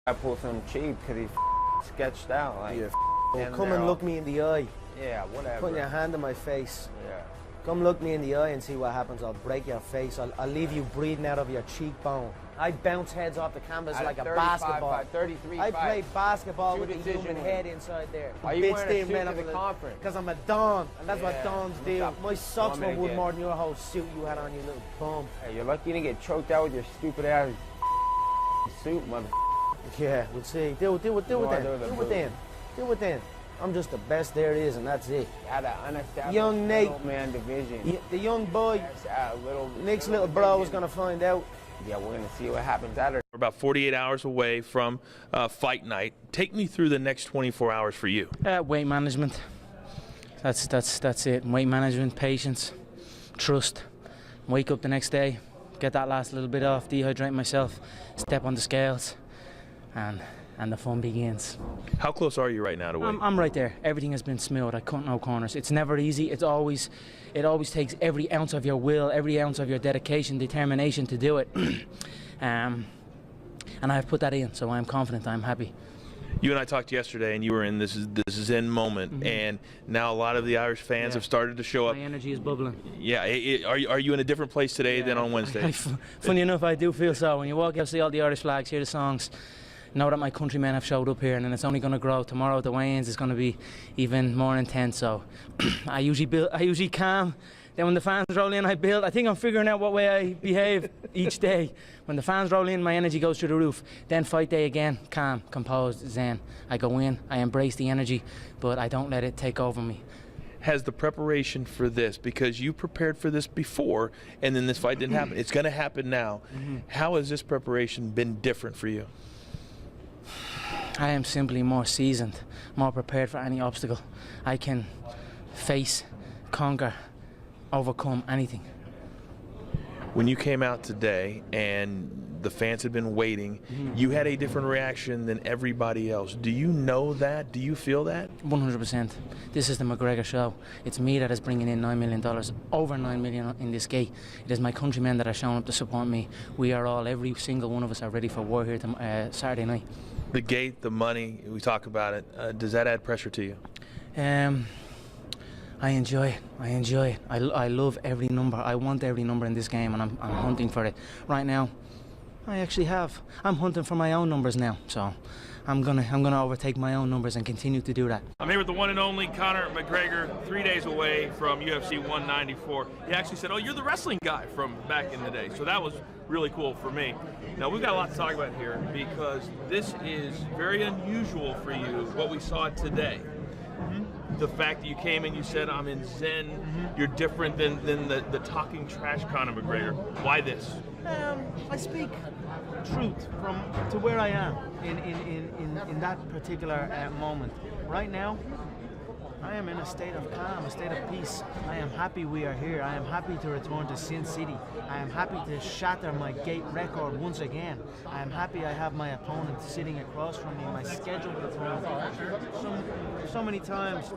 I pulled some cheap because he sketched out. Like, Yeah, come and look me in the eye. Yeah, whatever. Put your hand on my face. Yeah. Come look me in the eye and see what happens. I'll break your face. I'll leave you bleeding out of your cheekbone. I bounce heads off the canvas like a basketball. 33, I play basketball with a decision human head inside there. Are you wearing a suit to the conference? Because I'm a Don, and that's what Yeah. Dons do. My socks were worth more than your whole suit you had on, you little bum. Hey, you're lucky you didn't get choked out with your stupid ass suit, mother. Yeah, we'll see. Do it then. I'm just the best there is, and that's it. Had an unestablished Young Nate. man division. The young boy, Nick's little bro, is going to find out. Yeah, we're going to see what happens at her. We're about 48 hours away from fight night. Take me through the next 24 hours for you. Weight management. That's it. Weight management, patience, trust. Wake up the next day, get that last little bit off, dehydrate myself, step on the scales, and the fun begins. How close are you right now to weight? I'm right there. Everything has been smooth. I cut no corners. It's never easy. It always takes every ounce of your will, every ounce of your dedication, determination to do it. And I've put that in, so I'm confident. I'm happy. You and I talked yesterday, and you were in this Zen moment, and now a lot of the Irish fans have started to show up. My energy is bubbling. Yeah, are you in a different place today than on Wednesday? Funny enough, I do feel so. When you walk out, see all the Irish flags, hear the songs, know that my countrymen have showed up here, and then it's only going to grow. Tomorrow at the weigh-ins is going to be even more intense. So I usually calm. Then when the fans roll in, I build. I think I'm figuring out what way I behave each day. When the fans roll in, my energy goes through the roof. Then fight day again, calm, composed, zen. I go in, I embrace the energy, but I don't let it take over me. Has the preparation for this, because you prepared for this before, and then this fight didn't happen. It's going to happen now. How has this preparation been different for you? I am simply more seasoned, more prepared for any obstacle. I can face, conquer, overcome anything. When you came out today and the fans had been waiting, you had a different reaction than everybody else. Do you know that? Do you feel that? 100%. This is the McGregor show. It's me that is bringing in $9 million, over $9 million in this gate. It is my countrymen that are showing up to support me. We are all, every single one of us are ready for war here Saturday night. The gate, the money, we talk about it. Does that add pressure to you? I enjoy it. I love every number. I want every number in this game, and I'm hunting for it. Right now, I'm hunting for my own numbers now. So I'm gonna overtake my own numbers and continue to do that. I'm here with the one and only Conor McGregor, 3 days away from UFC 194. He actually said, "Oh, you're the wrestling guy from back in the day." So that was really cool for me. Now, we've got a lot to talk about here because this is very unusual for you, what we saw today. The fact that you came and you said, "I'm in Zen," you're different than the talking trash Conor McGregor. Why this? I speak truth to where I am in that particular moment. Right now, I am in a state of calm, a state of peace. I am happy we are here. I am happy to return to Sin City. I am happy to shatter my gate record once again. I am happy I have my opponent sitting across from me, my scheduled opponent. So many times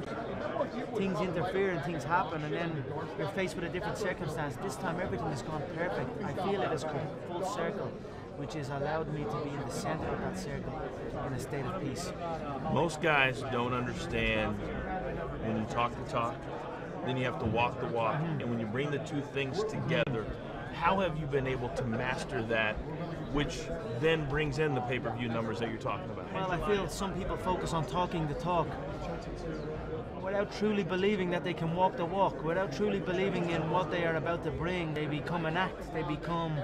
things interfere and things happen, and then you're faced with a different circumstance. This time everything has gone perfect. I feel it has come full circle, which has allowed me to be in the center of that circle in a state of peace. Most guys don't understand when you talk the talk, then you have to walk the walk. And when you bring the two things together, how have you been able to master that, which then brings in the pay-per-view numbers that you're talking about? Well, I feel some people focus on talking the talk without truly believing that they can walk the walk, without truly believing in what they are about to bring. They become an act, they become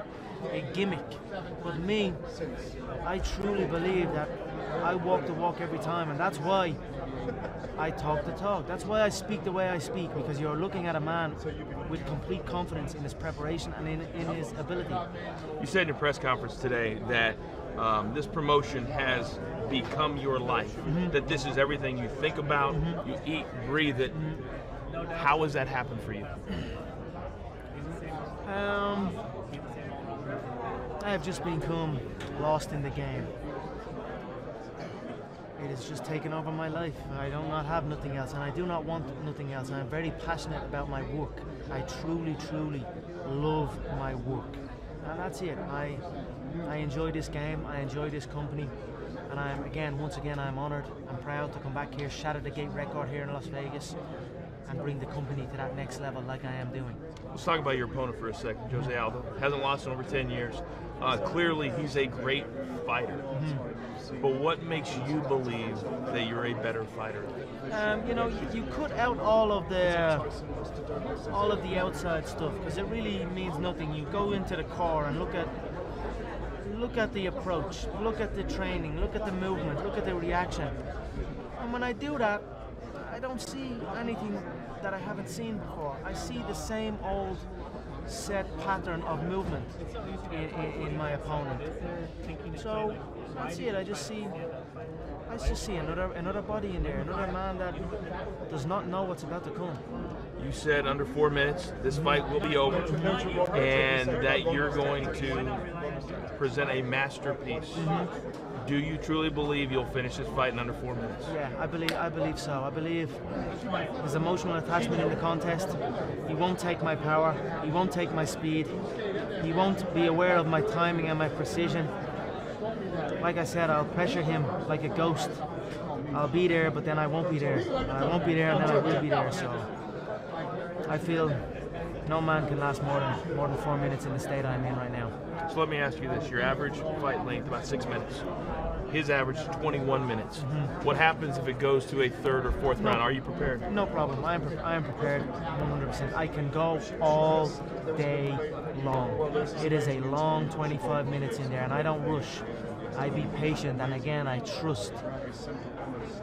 a gimmick. But me, I truly believe that I walk the walk every time, and that's why I talk the talk. That's why I speak the way I speak, because you're looking at a man with complete confidence in his preparation and in his ability. You said in your press conference today that this promotion has become your life, that this is everything you think about, you eat, breathe it. How has that happened for you? I have just become lost in the game. It has just taken over my life. I do not have nothing else, and I do not want nothing else. I'm very passionate about my work. I truly, truly love my work. And that's it. I enjoy this game. I enjoy this company. And once again, I'm honored. I'm proud to come back here, shatter the gate record here in Las Vegas, and bring the company to that next level like I am doing. Let's talk about your opponent for a second. Jose Aldo hasn't lost in over 10 years. Clearly, he's a great fighter. But what makes you believe that you're a better fighter? You cut out all of the outside stuff, because it really means nothing. You go into the core and look at the approach, look at the training, look at the movement, look at the reaction. And when I do that, I don't see anything that I haven't seen before. I see the same old set pattern of movement in my opponent. So that's it. I just see another body in there, another man that does not know what's about to come. You said under 4 minutes this fight will be over, and that you're going to present a masterpiece. Do you truly believe you'll finish this fight in under 4 minutes? Yeah, I believe so. I believe there's emotional attachment in the contest. He won't take my power. He won't take my speed. He won't be aware of my timing and my precision. Like I said, I'll pressure him like a ghost. I'll be there, but then I won't be there. And I won't be there, and then I will be there. So I feel no man can last more than 4 minutes in the state I'm in right now. So let me ask you this: your average fight length about 6 minutes. His average is 21 minutes. What happens if it goes to a third or fourth round? Are you prepared? No problem. I am prepared 100%. I can go all day long. It is a long 25 minutes in there, and I don't rush. I be patient, and again, I trust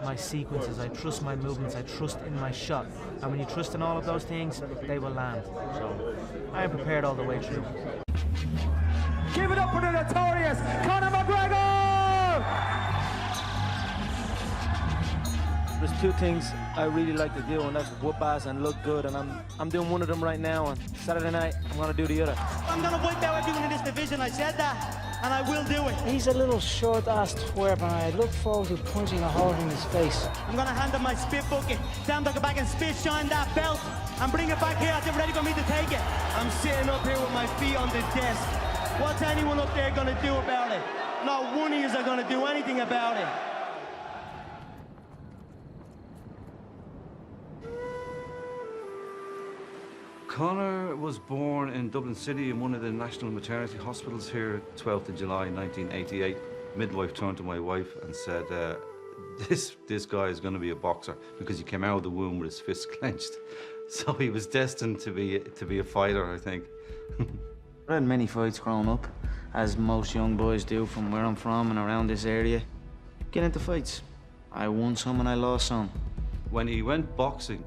my sequences, I trust my movements, I trust in my shot. And when you trust in all of those things, they will land. So I am prepared all the way through. Give it up for the notorious Conor McGregor! There's two things I really like to do, and that's whoop ass and look good, and I'm doing one of them right now, and Saturday night I'm gonna do the other. I'm gonna wipe out everyone in this division, I said that, and I will do it. He's a little short-ass twerp, and I look forward to punching a hole in his face. I'm gonna hand him my spit bucket, tell him to go back and spit shine that belt, and bring it back here as if ready for me to take it. I'm sitting up here with my feet on the desk. What's anyone up there gonna do about it? Not one of you are gonna do anything about it. Conor was born in Dublin City in one of the national maternity hospitals here, 12th of July 1988. Midwife turned to my wife and said, this guy is going to be a boxer, because he came out of the womb with his fists clenched. So he was destined to be a fighter, I think. I had many fights growing up, as most young boys do from where I'm from and around this area. Get into fights. I won some and I lost some. When he went boxing,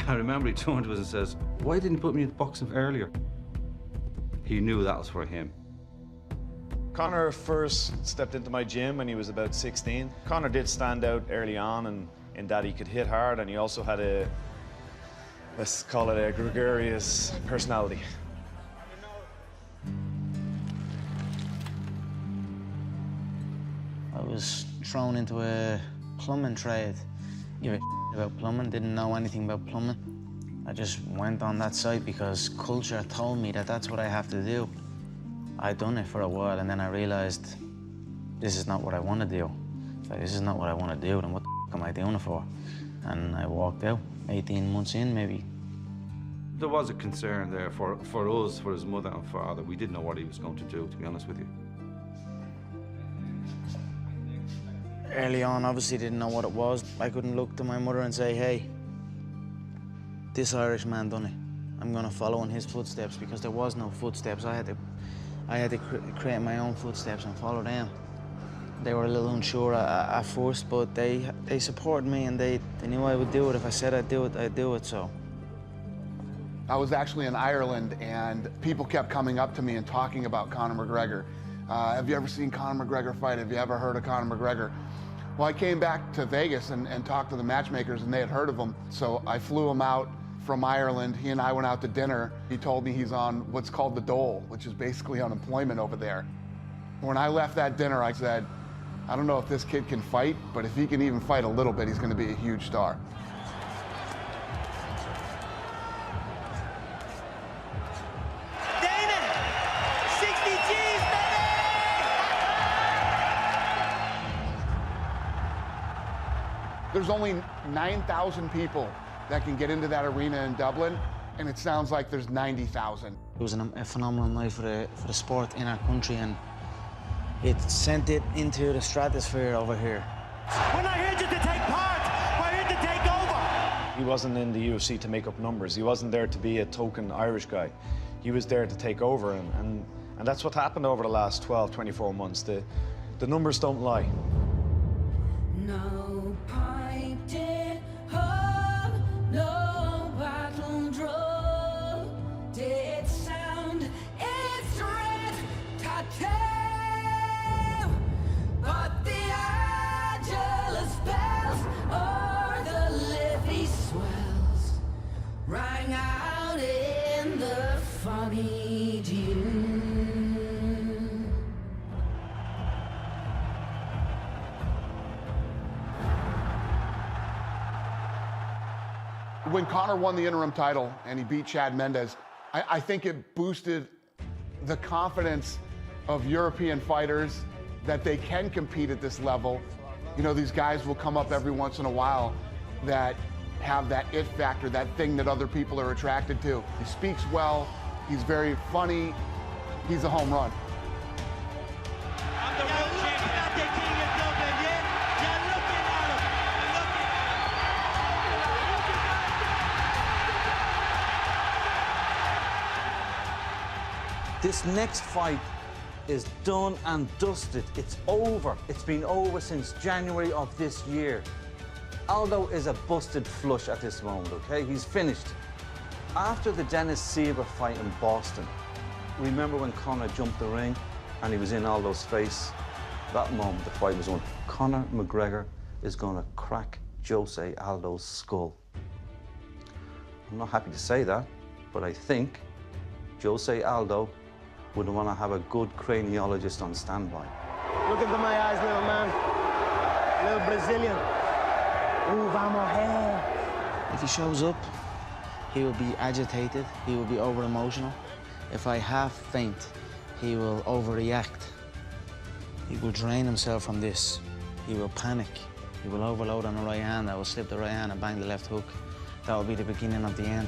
I remember he turned to us and says, "Why didn't you put me in boxing earlier?" He knew that was for him. Conor first stepped into my gym when he was about 16. Conor did stand out early on in that he could hit hard, and he also had let's call it a gregarious personality. I was thrown into a plumbing trade. Give a about plumbing, didn't know anything about plumbing. I just went on that site because culture told me that that's what I have to do. I'd done it for a while, and then I realized this is not what I want to do. It's like, this is not what I want to do, then what the f am I doing it for? And I walked out 18 months in, maybe. There was a concern there for us, for his mother and father. We didn't know what he was going to do, to be honest with you. Early on, obviously didn't know what it was. I couldn't look to my mother and say, hey, this Irish man done it. I'm gonna follow in his footsteps, because there was no footsteps. I had to create my own footsteps and follow them. They were a little unsure at first, but they supported me, and they knew I would do it. If I said I'd do it, I'd do it, so. I was actually in Ireland, and people kept coming up to me and talking about Conor McGregor. Have you ever seen Conor McGregor fight? Have you ever heard of Conor McGregor? Well, I came back to Vegas and talked to the matchmakers, and they had heard of him. So I flew him out from Ireland. He and I went out to dinner. He told me he's on what's called the dole, which is basically unemployment over there. When I left that dinner, I said, I don't know if this kid can fight, but if he can even fight a little bit, he's going to be a huge star. There's only 9,000 people that can get into that arena in Dublin, and it sounds like there's 90,000. It was a phenomenal night for the sport in our country, and it sent it into the stratosphere over here. We're not here just to take part, we're here to take over. He wasn't in the UFC to make up numbers. He wasn't there to be a token Irish guy. He was there to take over, and that's what happened over the last 12, 24 months. The numbers don't lie. No pipe did home, no battle drum did sound its red tattoo, but the Angelus bells or the Livy swells rang out in the foggy dew. When Conor won the interim title and he beat Chad Mendes, I think it boosted the confidence of European fighters that they can compete at this level. You know, these guys will come up every once in a while that have that it factor, that thing that other people are attracted to. He speaks well, he's very funny, he's a home run. This next fight is done and dusted. It's over. It's been over since January of this year. Aldo is a busted flush at this moment, okay? He's finished. After the Dennis Siver fight in Boston, remember when Conor jumped the ring and he was in Aldo's face? That moment, the fight was on. Conor McGregor is gonna crack Jose Aldo's skull. I'm not happy to say that, but I think Jose Aldo would want to have a good craniologist on standby. Look into my eyes, little man. Little Brazilian. Ooh, vamos, hey. If he shows up, he will be agitated, he will be over-emotional. If I half faint, he will overreact. He will drain himself from this. He will panic. He will overload on the right hand. I will slip the right hand and bang the left hook. That will be the beginning of the end.